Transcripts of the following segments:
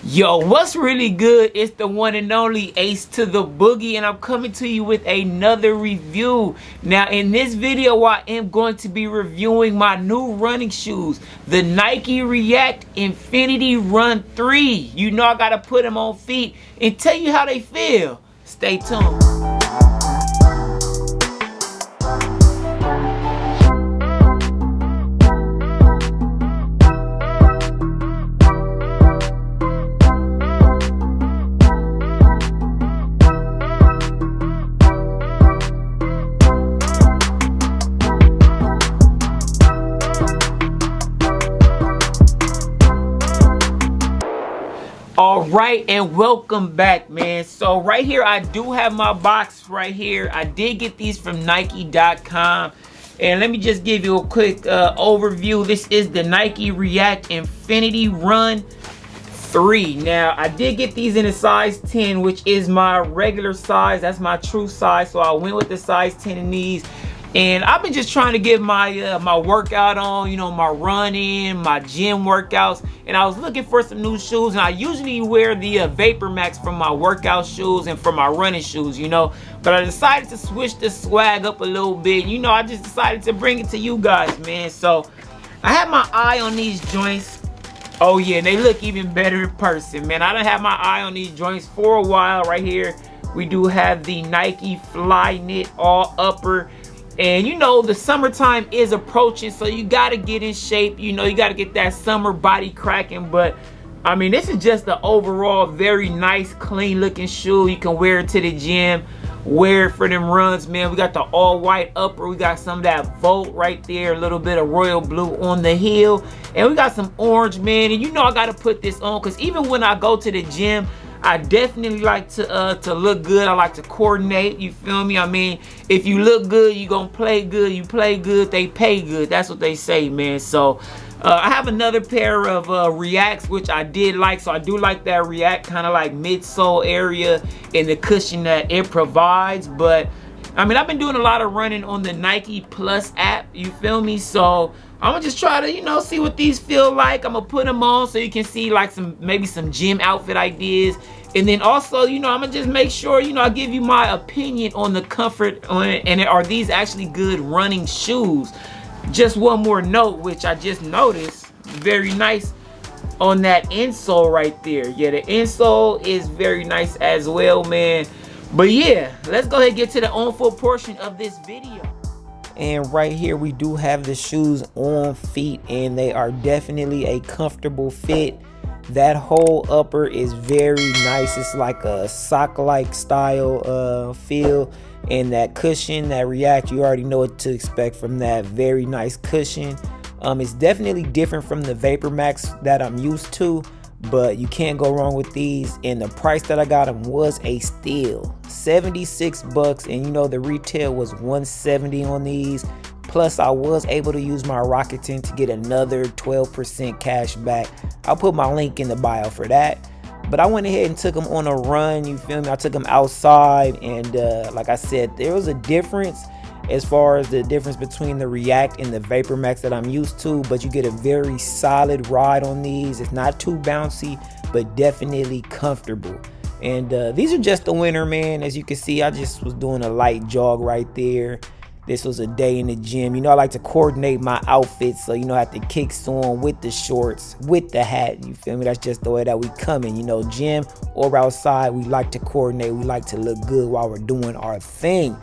Yo, what's really good? It's the one and only Ace to the Boogie, and I'm coming to you with another review. Now, in this video, I am going to be reviewing my new running shoes, the Nike React Infinity Run 3. You know I gotta put them on feet and tell you how they feel. Stay tuned. All right, and welcome back, man. So right here, I do have my box right here. I did get these from Nike.com. And let me just give you a quick overview. This is the Nike React Infinity Run 3. Now, I did get these in a size 10, which is my regular size. That's my true size. So I went with the size 10 in these. And I've been just trying to get my my workout on, you know, my running, my gym workouts. And I was looking for some new shoes. And I usually wear the Vapor Max for my workout shoes and for my running shoes, you know. But I decided to switch the swag up a little bit. You know, I just decided to bring it to you guys, man. So I had my eye on these joints. Oh yeah, and they look even better in person, man. I done had my eye on these joints for a while. Right here, we do have the Nike Fly Knit all upper. And you know, the summertime is approaching, so you gotta get in shape. You know, you gotta get that summer body cracking. But I mean, this is just the overall very nice, clean looking shoe. You can wear it to the gym, wear it for them runs, man. We got the all white upper. We got some of that Volt right there, a little bit of royal blue on the heel, and we got some orange, man. And you know, I gotta put this on because even when I go to the gym, I definitely like to look good. I like to coordinate, you feel me? I mean, if you look good, you gonna play good. You play good, they pay good. That's what they say, man. So I have another pair of Reacts, which I did like. So I do like that React kind of like midsole area and the cushion that it provides. But I mean, I've been doing a lot of running on the Nike Plus app, you feel me? So I'm gonna just try to, you know, see what these feel like. I'm gonna put them on so you can see like maybe some gym outfit ideas. And then also, you know, I'm gonna just make sure, you know, I give you my opinion on the comfort on it, and are these actually good running shoes. Just one more note, which I just noticed, very nice on that insole right there. Yeah, the insole is very nice as well, man. But yeah, let's go ahead and get to the on-foot portion of this video. And right here we do have the shoes on feet, and they are definitely a comfortable fit. That whole upper is very nice. It's like a sock-like style feel. And that cushion, that React, you already know what to expect from that. Very nice cushion. It's definitely different from the Vapor Max that I'm used to, but you can't go wrong with these. And the price that I got them was a steal, 76 bucks. And you know, the retail was 170 on these. Plus, I was able to use my Rakuten to get another 12% cash back. I'll put my link in the bio for that. But I went ahead and took them on a run, you feel me? I took them outside, and like I said, there was a difference as far as the difference between the React and the Vapor Max that I'm used to, but you get a very solid ride on these. It's not too bouncy, but definitely comfortable. And these are just the winter, man. As you can see, I just was doing a light jog right there. This was a day in the gym. You know, I like to coordinate my outfits. So, you know, I have the kicks on with the shorts, with the hat. You feel me? That's just the way that we come in. You know, gym or outside, we like to coordinate. We like to look good while we're doing our thing.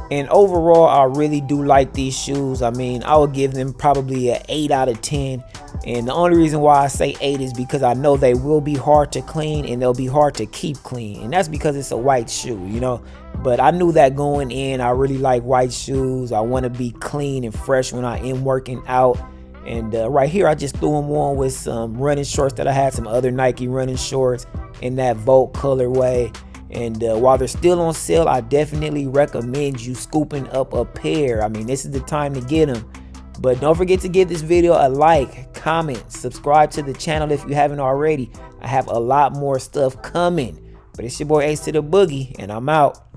And overall, I really do like these shoes. I mean, I would give them probably an 8 out of 10. And the only reason why I say 8 is because I know they will be hard to clean and they'll be hard to keep clean. And that's because it's a white shoe, you know. But I knew that going in. I really like white shoes. I want to be clean and fresh when I am working out. And right here, I just threw them on with some running shorts that I had, some other Nike running shorts in that Volt colorway. And while they're still on sale, I definitely recommend you scooping up a pair. I mean, this is the time to get them. But don't forget to give this video a like, comment, subscribe to the channel if you haven't already. I have a lot more stuff coming. But it's your boy Ace to the Boogie, and I'm out.